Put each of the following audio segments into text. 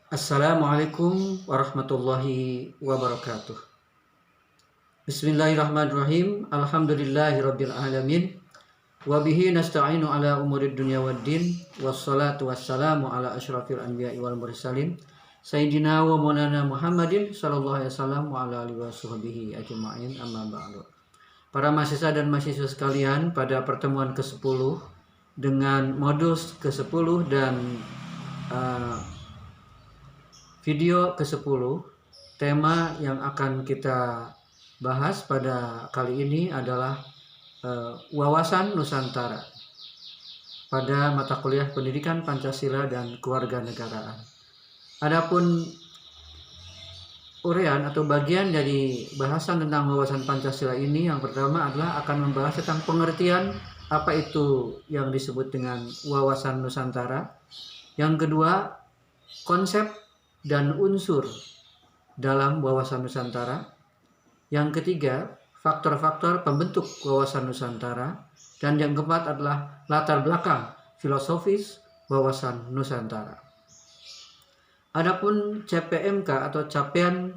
Assalamualaikum warahmatullahi wabarakatuh. Bismillahirrahmanirrahim. Alhamdulillahirabbil alamin. Wa bihi nasta'inu ala umurid dunya waddin. Wassalatu wassalamu ala asyrafil anbiya'i wal mursalin. Sayyidina wa maulana Muhammadin sallallahu alaihi wasallam wa ala alihi washabbihi ajma'in, amma ba'du. Para mahasiswa dan mahasiswa sekalian, pada pertemuan ke-10 dengan modus ke-10 dan video ke-10, tema yang akan kita bahas pada kali ini adalah wawasan Nusantara pada mata kuliah Pendidikan Pancasila dan Kewarganegaraan. Adapun uraian atau bagian dari bahasan tentang wawasan Pancasila ini, yang pertama adalah akan membahas tentang pengertian apa itu yang disebut dengan wawasan Nusantara. Yang kedua, konsep dan unsur dalam wawasan Nusantara. Yang ketiga, faktor-faktor pembentuk wawasan Nusantara. Dan yang keempat adalah latar belakang filosofis wawasan Nusantara. Adapun CPMK atau capaian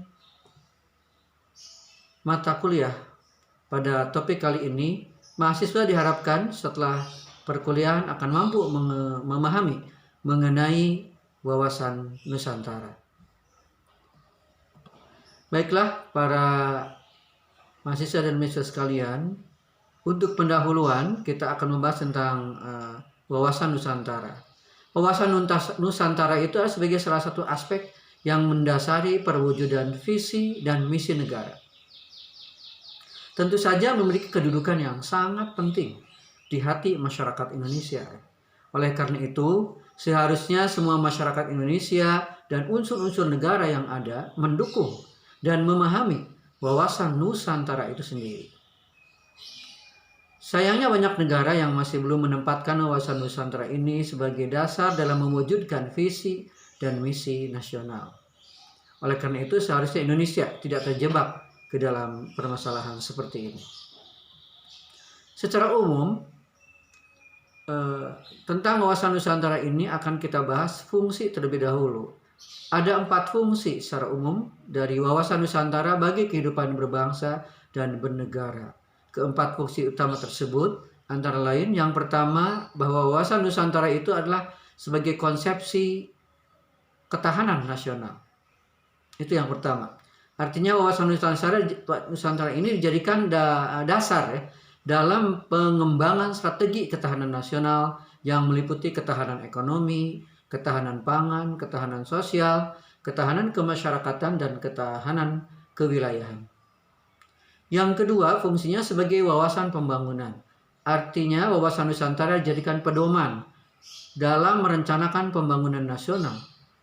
mata kuliah pada topik kali ini, mahasiswa diharapkan setelah perkuliahan akan mampu memahami mengenai wawasan Nusantara. Baiklah para mahasiswa dan mahasiswa sekalian, untuk pendahuluan kita akan membahas tentang wawasan Nusantara. Wawasan Nusantara itu adalah sebagai salah satu aspek yang mendasari perwujudan visi dan misi negara. Tentu saja memiliki kedudukan yang sangat penting di hati masyarakat Indonesia. Oleh karena itu, seharusnya semua masyarakat Indonesia dan unsur-unsur negara yang ada mendukung dan memahami wawasan Nusantara itu sendiri. Sayangnya banyak negara yang masih belum menempatkan wawasan Nusantara ini sebagai dasar dalam mewujudkan visi dan misi nasional. Oleh karena itu, seharusnya Indonesia tidak terjebak ke dalam permasalahan seperti ini. Secara umum, tentang wawasan Nusantara ini akan kita bahas fungsi terlebih dahulu. Ada 4 fungsi secara umum dari wawasan Nusantara bagi kehidupan berbangsa dan bernegara. Keempat fungsi utama tersebut antara lain, yang pertama, bahwa wawasan Nusantara itu adalah sebagai konsepsi ketahanan nasional. Itu yang pertama. Artinya wawasan Nusantara ini dijadikan dasar ya, dalam pengembangan strategi ketahanan nasional yang meliputi ketahanan ekonomi, ketahanan pangan, ketahanan sosial, ketahanan kemasyarakatan, dan ketahanan kewilayahan. Yang kedua, fungsinya sebagai wawasan pembangunan. Artinya wawasan Nusantara dijadikan pedoman dalam merencanakan pembangunan nasional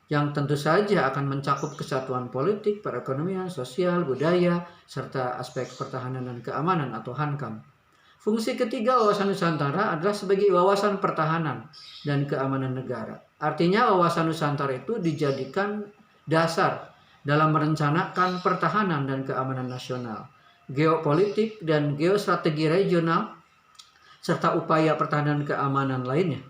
yang tentu saja akan mencakup kesatuan politik, perekonomian, sosial, budaya, serta aspek pertahanan dan keamanan atau HANKAM. Fungsi ketiga wawasan Nusantara adalah sebagai wawasan pertahanan dan keamanan negara. Artinya wawasan Nusantara itu dijadikan dasar dalam merencanakan pertahanan dan keamanan nasional, geopolitik dan geostrategi regional, serta upaya pertahanan keamanan lainnya.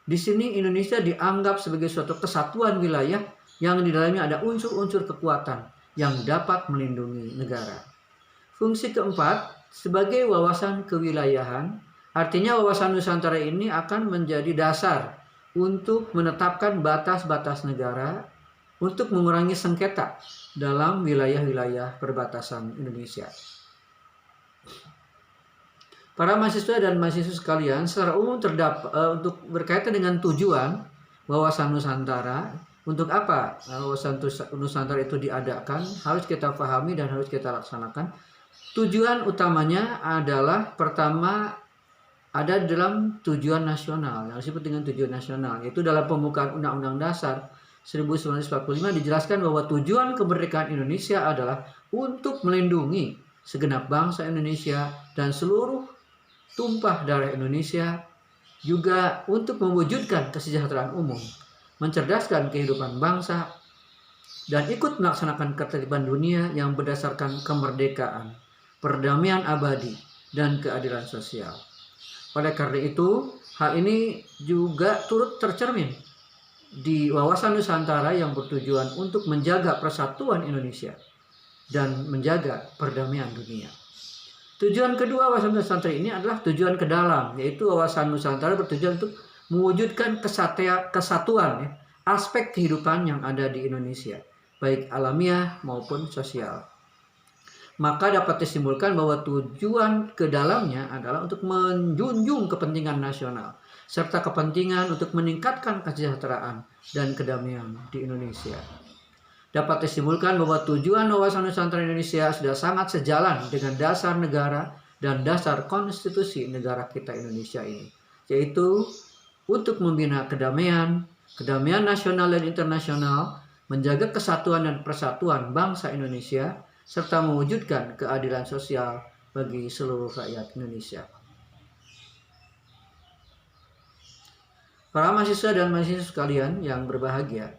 Di sini Indonesia dianggap sebagai suatu kesatuan wilayah yang di dalamnya ada unsur-unsur kekuatan yang dapat melindungi negara. Fungsi keempat, sebagai wawasan kewilayahan, artinya wawasan Nusantara ini akan menjadi dasar untuk menetapkan batas-batas negara untuk mengurangi sengketa dalam wilayah-wilayah perbatasan Indonesia. Para mahasiswa dan mahasiswa sekalian, secara umum untuk berkaitan dengan tujuan wawasan Nusantara, untuk apa wawasan Nusantara itu diadakan, harus kita pahami dan harus kita laksanakan. Tujuan utamanya adalah, pertama, ada dalam tujuan nasional, yang disebut dengan tujuan nasional, yaitu dalam pembukaan Undang-Undang Dasar 1945 dijelaskan bahwa tujuan kemerdekaan Indonesia adalah untuk melindungi segenap bangsa Indonesia dan seluruh tumpah darah Indonesia, juga untuk mewujudkan kesejahteraan umum, mencerdaskan kehidupan bangsa, dan ikut melaksanakan ketertiban dunia yang berdasarkan kemerdekaan, perdamaian abadi, dan keadilan sosial. Oleh karena itu, hal ini juga turut tercermin di wawasan Nusantara yang bertujuan untuk menjaga persatuan Indonesia dan menjaga perdamaian dunia. Tujuan kedua wawasan Nusantara ini adalah tujuan ke dalam, yaitu wawasan Nusantara bertujuan untuk mewujudkan kesatuan aspek kehidupan yang ada di Indonesia, baik alamiah maupun sosial. Maka dapat disimpulkan bahwa tujuan ke dalamnya adalah untuk menjunjung kepentingan nasional serta kepentingan untuk meningkatkan kesejahteraan dan kedamaian di Indonesia. Dapat disimpulkan bahwa tujuan wawasan Nusantara Indonesia sudah sangat sejalan dengan dasar negara dan dasar konstitusi negara kita Indonesia ini, yaitu untuk membina kedamaian nasional dan internasional, menjaga kesatuan dan persatuan bangsa Indonesia, serta mewujudkan keadilan sosial bagi seluruh rakyat Indonesia. Para mahasiswa dan mahasiswa sekalian yang berbahagia,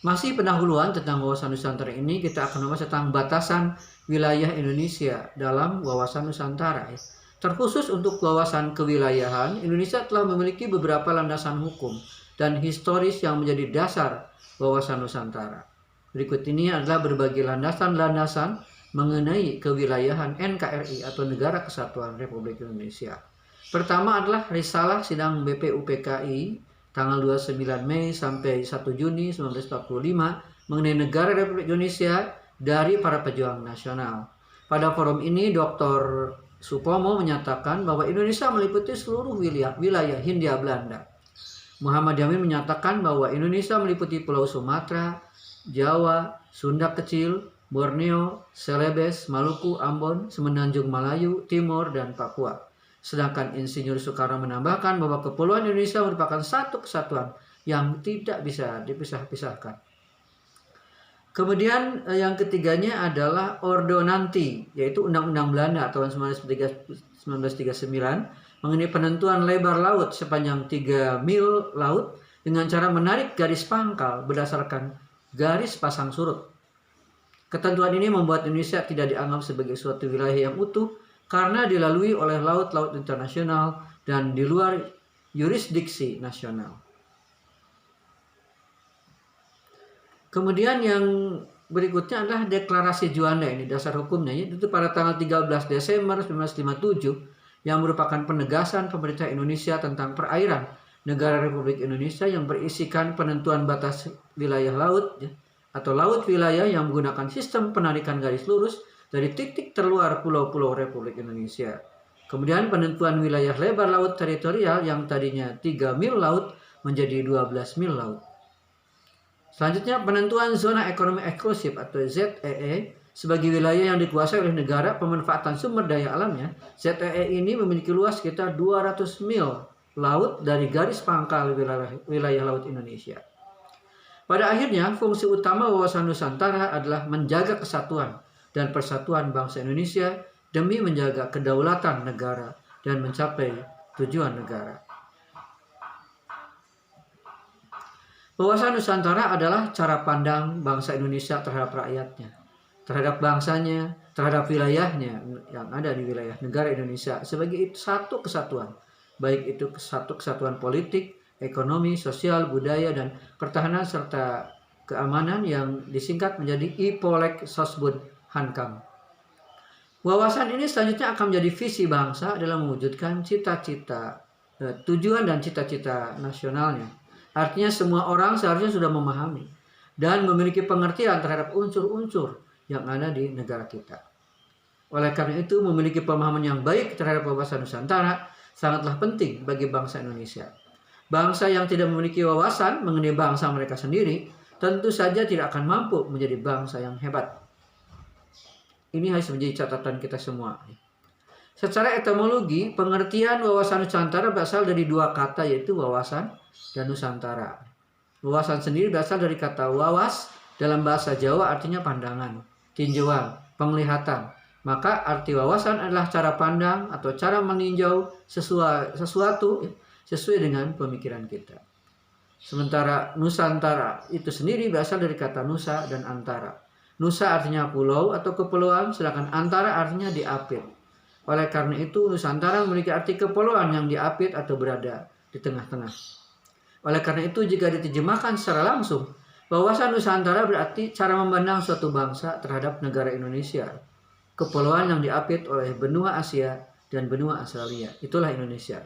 masih pendahuluan tentang wawasan Nusantara ini kita akan membahas tentang batasan wilayah Indonesia dalam wawasan Nusantara. Terkhusus untuk wawasan kewilayahan, Indonesia telah memiliki beberapa landasan hukum dan historis yang menjadi dasar wawasan Nusantara. Berikut ini adalah berbagai landasan-landasan mengenai kewilayahan NKRI atau Negara Kesatuan Republik Indonesia. Pertama adalah Risalah Sidang BPUPKI tanggal 29 Mei sampai 1 Juni 1945 mengenai Negara Republik Indonesia dari para pejuang nasional. Pada forum ini Dr. Supomo menyatakan bahwa Indonesia meliputi seluruh wilayah Hindia Belanda. Muhammad Yamin menyatakan bahwa Indonesia meliputi Pulau Sumatera, Jawa, Sunda Kecil, Borneo, Celebes, Maluku, Ambon, Semenanjung Melayu, Timor, dan Papua. Sedangkan Insinyur Soekarno menambahkan bahwa Kepulauan Indonesia merupakan satu kesatuan yang tidak bisa dipisah-pisahkan. Kemudian yang ketiganya adalah Ordonanti, yaitu Undang-Undang Belanda tahun 1939 mengenai penentuan lebar laut sepanjang 3 mil laut dengan cara menarik garis pangkal berdasarkan garis pasang surut. Ketentuan ini membuat Indonesia tidak dianggap sebagai suatu wilayah yang utuh karena dilalui oleh laut-laut internasional dan di luar yurisdiksi nasional. Kemudian yang berikutnya adalah Deklarasi Juanda, ini dasar hukumnya, itu pada tanggal 13 Desember 1957 yang merupakan penegasan pemerintah Indonesia tentang perairan Negara Republik Indonesia yang berisikan penentuan batas wilayah laut atau laut wilayah yang menggunakan sistem penarikan garis lurus dari titik terluar pulau-pulau Republik Indonesia. Kemudian penentuan wilayah lebar laut teritorial yang tadinya 3 mil laut menjadi 12 mil laut. Selanjutnya penentuan zona ekonomi eksklusif atau ZEE sebagai wilayah yang dikuasai oleh negara pemanfaatan sumber daya alamnya. ZEE ini memiliki luas sekitar 200 mil laut dari garis pangkal wilayah laut Indonesia. Pada akhirnya, fungsi utama wawasan Nusantara adalah menjaga kesatuan dan persatuan bangsa Indonesia demi menjaga kedaulatan negara dan mencapai tujuan negara. Wawasan Nusantara adalah cara pandang bangsa Indonesia terhadap rakyatnya, terhadap bangsanya, terhadap wilayahnya yang ada di wilayah negara Indonesia sebagai satu kesatuan, baik itu satu kesatuan politik, ekonomi, sosial, budaya, dan pertahanan serta keamanan yang disingkat menjadi IPOLEK Sosbud Hankam. Wawasan ini selanjutnya akan menjadi visi bangsa dalam mewujudkan cita-cita, tujuan dan cita-cita nasionalnya. Artinya semua orang seharusnya sudah memahami dan memiliki pengertian terhadap unsur-unsur yang ada di negara kita. Oleh karena itu, memiliki pemahaman yang baik terhadap wawasan Nusantara sangatlah penting bagi bangsa Indonesia. Bangsa yang tidak memiliki wawasan mengenai bangsa mereka sendiri tentu saja tidak akan mampu menjadi bangsa yang hebat. Ini harus menjadi catatan kita semua. Secara etimologi, pengertian wawasan Nusantara berasal dari dua kata, yaitu wawasan dan Nusantara. Wawasan sendiri berasal dari kata wawas, dalam bahasa Jawa artinya pandangan, tinjauan, penglihatan. Maka arti wawasan adalah cara pandang atau cara meninjau sesuatu sesuai dengan pemikiran kita. Sementara Nusantara itu sendiri berasal dari kata nusa dan antara. Nusa artinya pulau atau kepulauan, sedangkan antara artinya diapit. Oleh karena itu, Nusantara memiliki arti kepulauan yang diapit atau berada di tengah-tengah. Oleh karena itu, jika diterjemahkan secara langsung, wawasan Nusantara berarti cara memandang suatu bangsa terhadap negara Indonesia, kepulauan yang diapit oleh benua Asia dan benua Australia. Itulah Indonesia.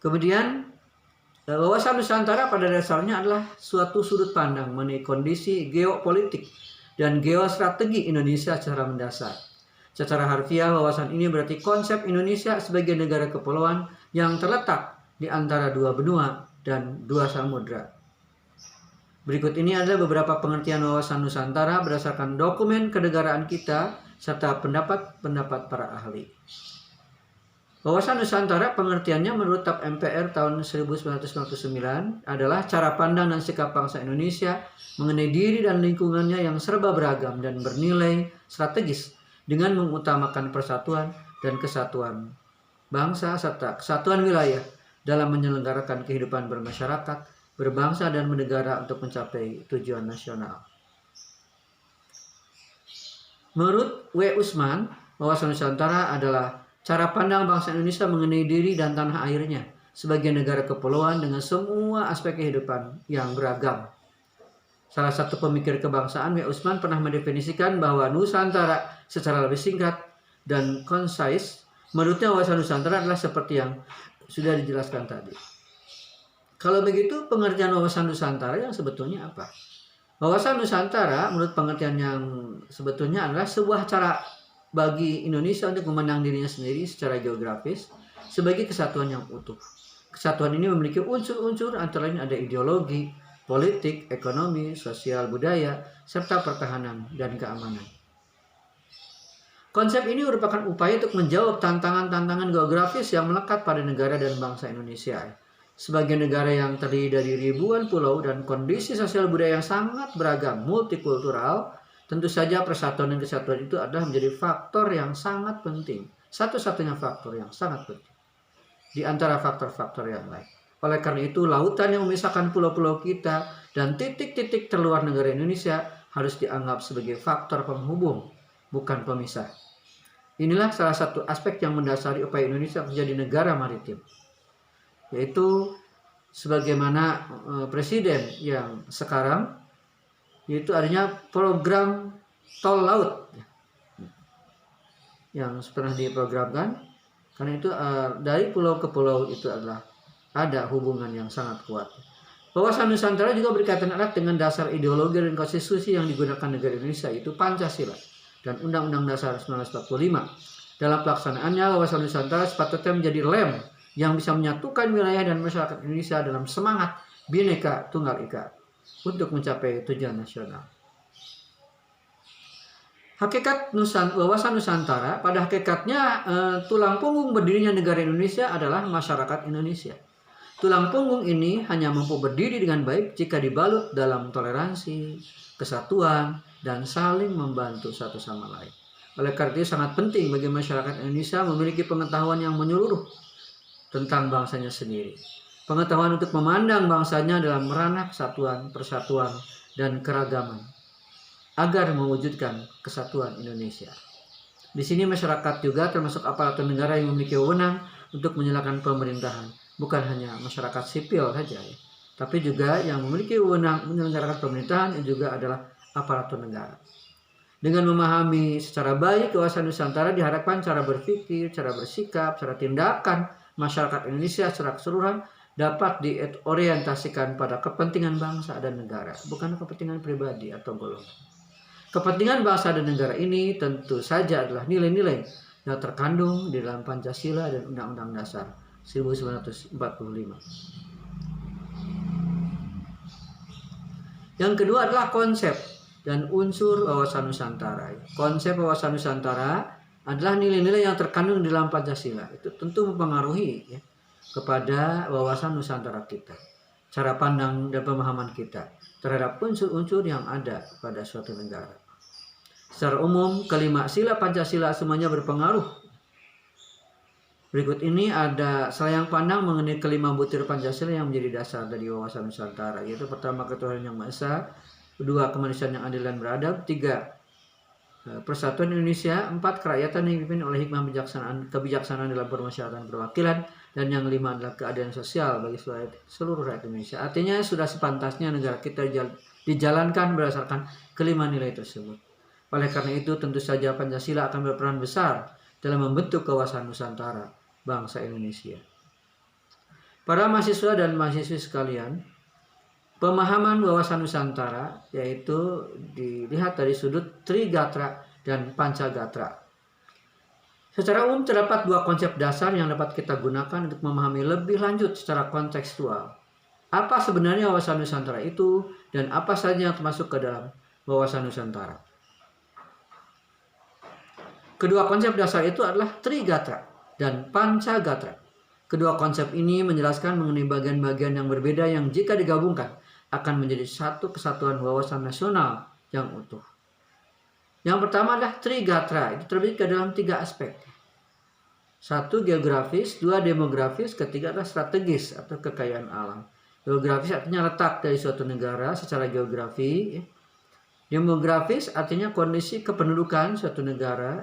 Kemudian, wawasan Nusantara pada dasarnya adalah suatu sudut pandang mengenai kondisi geopolitik dan geostrategi Indonesia secara mendasar. Secara harfiah, wawasan ini berarti konsep Indonesia sebagai negara kepulauan yang terletak di antara dua benua dan dua samudra. Berikut ini adalah beberapa pengertian wawasan Nusantara berdasarkan dokumen kenegaraan kita serta pendapat-pendapat para ahli. Wawasan Nusantara pengertiannya menurut TAP MPR tahun 1999 adalah cara pandang dan sikap bangsa Indonesia mengenai diri dan lingkungannya yang serba beragam dan bernilai strategis dengan mengutamakan persatuan dan kesatuan bangsa serta kesatuan wilayah dalam menyelenggarakan kehidupan bermasyarakat, berbangsa dan bernegara untuk mencapai tujuan nasional. Menurut W. Usman, wawasan Nusantara adalah cara pandang bangsa Indonesia mengenai diri dan tanah airnya sebagai negara kepulauan dengan semua aspek kehidupan yang beragam. Salah satu pemikir kebangsaan, W. Usman, pernah mendefinisikan bahwa Nusantara secara lebih singkat dan concise. Menurutnya wawasan Nusantara adalah seperti yang sudah dijelaskan tadi. Kalau begitu, pengertian wawasan Nusantara yang sebetulnya apa? Wawasan Nusantara menurut pengertian yang sebetulnya adalah sebuah cara bagi Indonesia untuk memandang dirinya sendiri secara geografis sebagai kesatuan yang utuh. Kesatuan ini memiliki unsur-unsur antara lain ada ideologi, politik, ekonomi, sosial, budaya, serta pertahanan dan keamanan. Konsep ini merupakan upaya untuk menjawab tantangan-tantangan geografis yang melekat pada negara dan bangsa Indonesia. Sebagai negara yang terdiri dari ribuan pulau dan kondisi sosial budaya yang sangat beragam, multikultural, tentu saja persatuan dan kesatuan itu adalah menjadi faktor yang sangat penting. Satu-satunya faktor yang sangat penting di antara faktor-faktor yang lain. Oleh karena itu, lautan yang memisahkan pulau-pulau kita dan titik-titik terluar negara Indonesia harus dianggap sebagai faktor penghubung, bukan pemisah. Inilah salah satu aspek yang mendasari upaya Indonesia menjadi negara maritim, yaitu sebagaimana presiden yang sekarang, yaitu adanya program tol laut yang pernah diprogramkan. Karena itu dari pulau ke pulau itu adalah ada hubungan yang sangat kuat. Wawasan Nusantara juga berkaitan erat dengan dasar ideologi dan konstitusi yang digunakan negara Indonesia, yaitu Pancasila dan Undang-Undang Dasar 1945. Dalam pelaksanaannya, wawasan Nusantara sepatutnya menjadi lem yang bisa menyatukan wilayah dan masyarakat Indonesia dalam semangat Bhinneka Tunggal Ika untuk mencapai tujuan nasional. Hakikat wawasan Nusantara, pada hakikatnya tulang punggung berdirinya negara Indonesia adalah masyarakat Indonesia. Tulang punggung ini hanya mampu berdiri dengan baik jika dibalut dalam toleransi, kesatuan, dan saling membantu satu sama lain. Oleh karena itu sangat penting bagi masyarakat Indonesia memiliki pengetahuan yang menyeluruh tentang bangsanya sendiri. Pengetahuan untuk memandang bangsanya dalam ranah kesatuan, persatuan, dan keragaman agar mewujudkan kesatuan Indonesia. Di sini masyarakat juga termasuk aparatur negara yang memiliki wewenang untuk menjalankan pemerintahan, bukan hanya masyarakat sipil saja, tapi juga yang memiliki wewenang menyelenggarakan pemerintahan juga adalah aparatur negara. Dengan memahami secara baik wawasan Nusantara diharapkan cara berpikir, cara bersikap, cara tindakan masyarakat Indonesia secara keseluruhan dapat diorientasikan pada kepentingan bangsa dan negara, bukan kepentingan pribadi atau golongan. Kepentingan bangsa dan negara ini tentu saja adalah nilai-nilai yang terkandung di dalam Pancasila dan Undang-Undang Dasar 1945. Yang kedua adalah konsep dan unsur wawasan Nusantara. Konsep wawasan Nusantara adalah nilai-nilai yang terkandung di dalam Pancasila. Itu tentu mempengaruhi kepada wawasan Nusantara kita, cara pandang dan pemahaman kita terhadap unsur-unsur yang ada pada suatu negara. Secara umum, kelima sila Pancasila semuanya berpengaruh. Berikut ini ada selayang pandang mengenai kelima butir Pancasila yang menjadi dasar dari wawasan Nusantara, yaitu pertama, ketuhanan yang Maha Esa; kedua, kemanusiaan yang adil dan beradab; tiga, Persatuan Indonesia. 4, kerakyatan yang dipimpin oleh hikmah kebijaksanaan dalam permasyarakatan perwakilan. Dan yang 5 adalah keadilan sosial bagi seluruh rakyat Indonesia. Artinya sudah sepantasnya negara kita dijalankan berdasarkan kelima nilai tersebut. Oleh karena itu tentu saja Pancasila akan berperan besar dalam membentuk kawasan Nusantara bangsa Indonesia. Para mahasiswa dan mahasiswi sekalian, pemahaman wawasan Nusantara yaitu dilihat dari sudut Trigatra dan Pancagatra. Secara umum terdapat 2 konsep dasar yang dapat kita gunakan untuk memahami lebih lanjut secara kontekstual. Apa sebenarnya wawasan Nusantara itu dan apa saja yang termasuk ke dalam wawasan Nusantara. Kedua konsep dasar itu adalah Trigatra dan Pancagatra. Kedua konsep ini menjelaskan mengenai bagian-bagian yang berbeda yang jika digabungkan akan menjadi satu kesatuan wawasan nasional yang utuh. Yang pertama adalah Trigatra, itu terbagi ke dalam 3 aspek. 1, geografis, 2, demografis, ketiga adalah strategis atau kekayaan alam. Geografis artinya letak dari suatu negara secara geografi. Demografis artinya kondisi kependudukan suatu negara,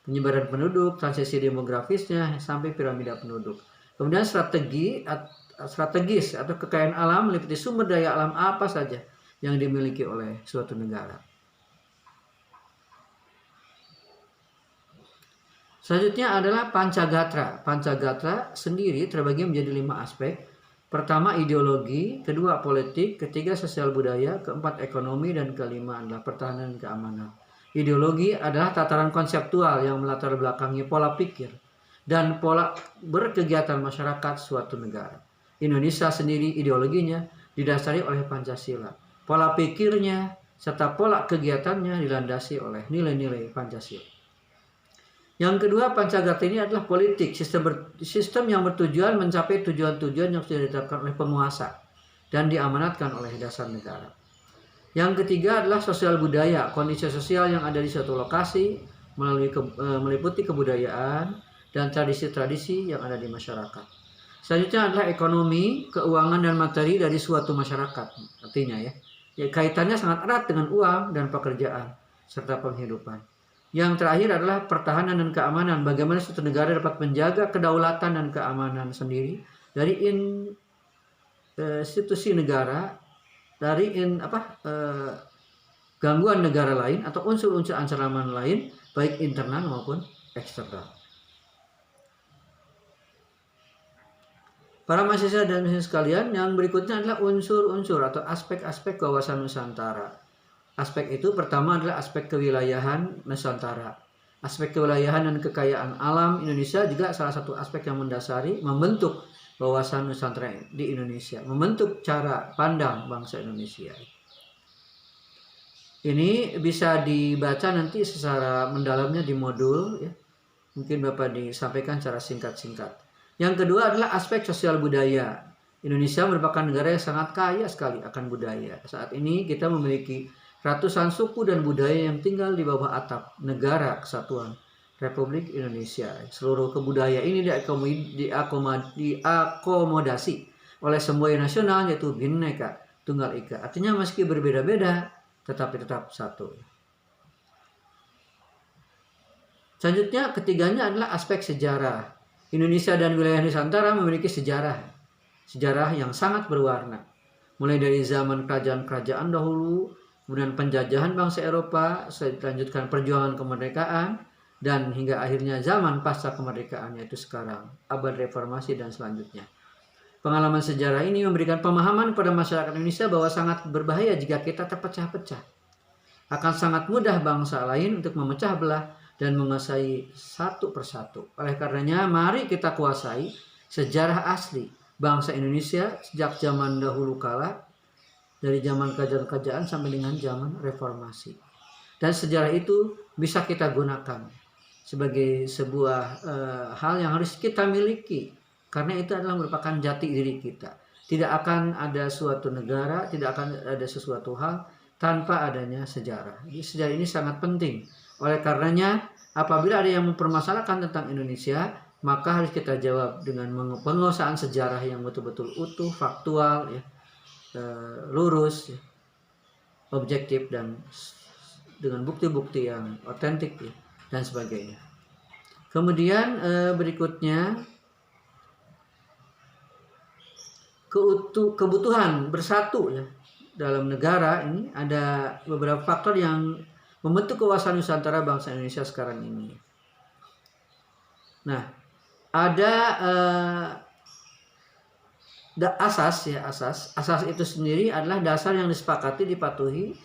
penyebaran penduduk, transisi demografisnya sampai piramida penduduk. Kemudian strategis atau kekayaan alam meliputi sumber daya alam apa saja yang dimiliki oleh suatu negara. Selanjutnya adalah Pancagatra. Pancagatra sendiri terbagi menjadi 5 aspek. Pertama ideologi, kedua politik, ketiga sosial budaya, keempat ekonomi, dan kelima adalah pertahanan dan keamanan. Ideologi adalah tataran konseptual yang melatar belakangi pola pikir dan pola berkegiatan masyarakat suatu negara. Indonesia sendiri ideologinya didasari oleh Pancasila. Pola pikirnya serta pola kegiatannya dilandasi oleh nilai-nilai Pancasila. Yang kedua, Pancagatra ini adalah politik, sistem yang bertujuan mencapai tujuan-tujuan yang sudah ditetapkan oleh penguasa dan diamanatkan oleh dasar negara. Yang ketiga adalah sosial budaya, kondisi sosial yang ada di suatu lokasi meliputi kebudayaan dan tradisi-tradisi yang ada di masyarakat. Selanjutnya adalah ekonomi, keuangan dan materi dari suatu masyarakat. Artinya ya kaitannya sangat erat dengan uang dan pekerjaan serta penghidupan. Yang terakhir adalah pertahanan dan keamanan. Bagaimana suatu negara dapat menjaga kedaulatan dan keamanan sendiri dari institusi negara, dari gangguan negara lain atau unsur-unsur ancaman lain, baik internal maupun eksternal. Para mahasiswa dan mahasiswa sekalian, yang berikutnya adalah unsur-unsur atau aspek-aspek wawasan Nusantara. Aspek itu pertama adalah aspek kewilayahan Nusantara. Aspek kewilayahan dan kekayaan alam Indonesia juga salah satu aspek yang mendasari membentuk wawasan Nusantara di Indonesia, membentuk cara pandang bangsa Indonesia. Ini bisa dibaca nanti secara mendalamnya di modul ya. Mungkin Bapak disampaikan secara singkat-singkat. Yang kedua adalah aspek sosial budaya. Indonesia merupakan negara yang sangat kaya sekali akan budaya. Saat ini kita memiliki ratusan suku dan budaya yang tinggal di bawah atap negara kesatuan Republik Indonesia. Seluruh kebudayaan ini diakomodasi oleh semboyan nasional yaitu Bhinneka Tunggal Ika. Artinya meski berbeda-beda tetapi tetap satu. Selanjutnya ketiganya adalah aspek sejarah. Indonesia dan wilayah Nusantara memiliki sejarah yang sangat berwarna. Mulai dari zaman kerajaan-kerajaan dahulu, kemudian penjajahan bangsa Eropa, selanjutkan perjuangan kemerdekaan, dan hingga akhirnya zaman pasca kemerdekaan yaitu sekarang, abad reformasi dan selanjutnya. Pengalaman sejarah ini memberikan pemahaman kepada masyarakat Indonesia bahwa sangat berbahaya jika kita terpecah-pecah. Akan sangat mudah bangsa lain untuk memecah belah dan menguasai satu persatu. Oleh karenanya, mari kita kuasai sejarah asli bangsa Indonesia sejak zaman dahulu kala, dari zaman kerajaan-kerajaan sampai dengan zaman reformasi. Dan sejarah itu bisa kita gunakan sebagai sebuah hal yang harus kita miliki. Karena itu adalah merupakan jati diri kita. Tidak akan ada suatu negara, tidak akan ada sesuatu hal tanpa adanya sejarah. Jadi sejarah ini sangat penting. Oleh karenanya, apabila ada yang mempermasalahkan tentang Indonesia, maka harus kita jawab dengan penguasaan sejarah yang betul-betul utuh, faktual, ya, lurus, objektif dan dengan bukti-bukti yang otentik ya, dan sebagainya. Kemudian berikutnya kebutuhan bersatu ya dalam negara ini, ada beberapa faktor yang membentuk kekuasaan Nusantara bangsa Indonesia sekarang ini. Nah, ada asas itu sendiri adalah dasar yang disepakati, dipatuhi,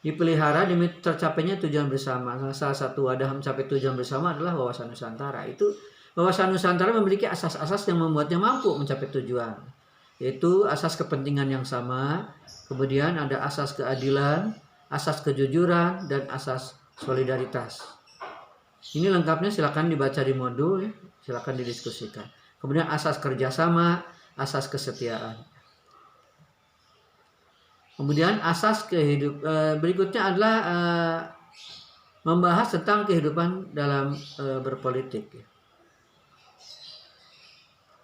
dipelihara demi tercapainya tujuan bersama. Salah satu wadah mencapai tujuan bersama adalah wawasan Nusantara. Itu wawasan Nusantara memiliki asas-asas yang membuatnya mampu mencapai tujuan, yaitu asas kepentingan yang sama, kemudian ada asas keadilan, asas kejujuran, dan asas solidaritas. Ini lengkapnya silakan dibaca di modul ya, silakan didiskusikan. Kemudian asas kerjasama, asas kesetiaan. Kemudian asas berikutnya adalah membahas tentang kehidupan dalam berpolitik.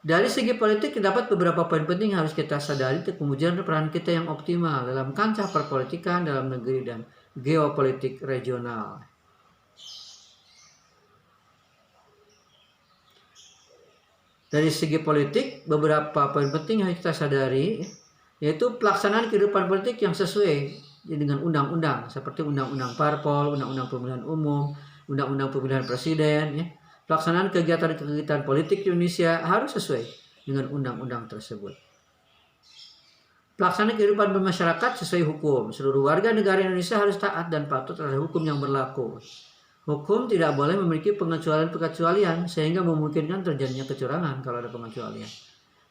Dari segi politik terdapat beberapa poin penting yang harus kita sadari untuk mewujudkan peran kita yang optimal dalam kancah perpolitikan dalam negeri dan geopolitik regional. Dari segi politik, beberapa poin penting yang harus kita sadari, yaitu pelaksanaan kehidupan politik yang sesuai dengan undang-undang, seperti undang-undang parpol, undang-undang pemilihan umum, undang-undang pemilihan presiden. Ya. Pelaksanaan kegiatan-kegiatan politik di Indonesia harus sesuai dengan undang-undang tersebut. Pelaksanaan kehidupan bermasyarakat sesuai hukum. Seluruh warga negara Indonesia harus taat dan patuh terhadap hukum yang berlaku. Hukum tidak boleh memiliki pengecualian-pengecualian sehingga memungkinkan terjadinya kecurangan kalau ada pengecualian.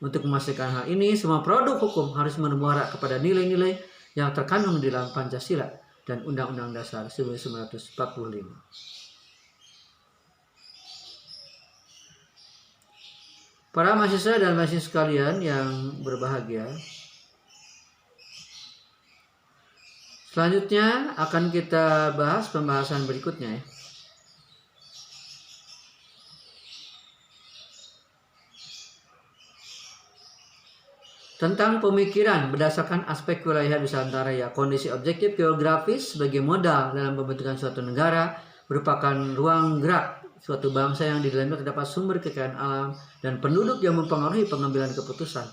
Untuk memastikan hal ini, semua produk hukum harus memuara kepada nilai-nilai yang terkandung di dalam Pancasila dan Undang-Undang Dasar 1945. Para mahasiswa dan mahasiswa sekalian yang berbahagia, selanjutnya akan kita bahas pembahasan berikutnya ya. Tentang pemikiran berdasarkan aspek wilayah Nusantara ya, kondisi objektif geografis sebagai modal dalam pembentukan suatu negara merupakan ruang gerak suatu bangsa yang di dalamnya terdapat sumber kekayaan alam dan penduduk yang mempengaruhi pengambilan keputusan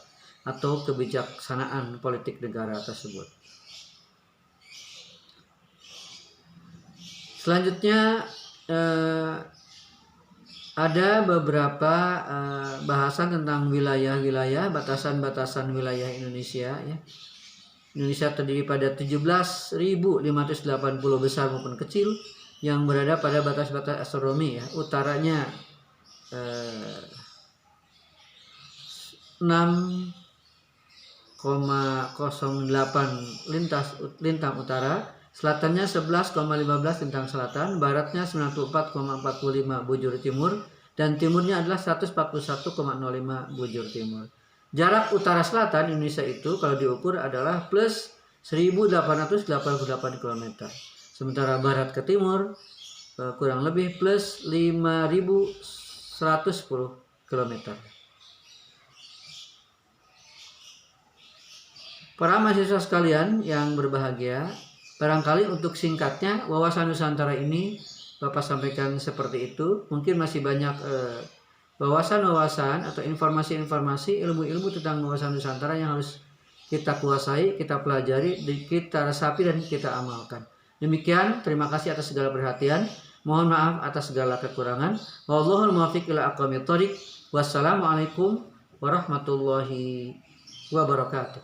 atau kebijaksanaan politik negara tersebut. Selanjutnya ada beberapa bahasan tentang wilayah-wilayah, batasan-batasan wilayah Indonesia ya. Indonesia terdiri pada 17.580 besar maupun kecil yang berada pada batas-batas astronomi ya. Utaranya 6,08 lintang utara, selatannya 11,15 lintang selatan, baratnya 94,45 bujur timur, dan timurnya adalah 141,05 bujur timur. Jarak utara selatan Indonesia itu kalau diukur adalah plus 1888 km. Sementara barat ke timur kurang lebih plus 5110 km. Para mahasiswa sekalian yang berbahagia, barangkali untuk singkatnya wawasan Nusantara ini Bapak sampaikan seperti itu. Mungkin masih banyak wawasan-wawasan atau informasi-informasi, ilmu-ilmu tentang wawasan Nusantara yang harus kita kuasai, kita pelajari, kita resapi dan kita amalkan. Demikian, terima kasih atas segala perhatian. Mohon maaf atas segala kekurangan. Wallahul muwaffiq ila aqwamit thoriq. Wassalamualaikum warahmatullahi wabarakatuh.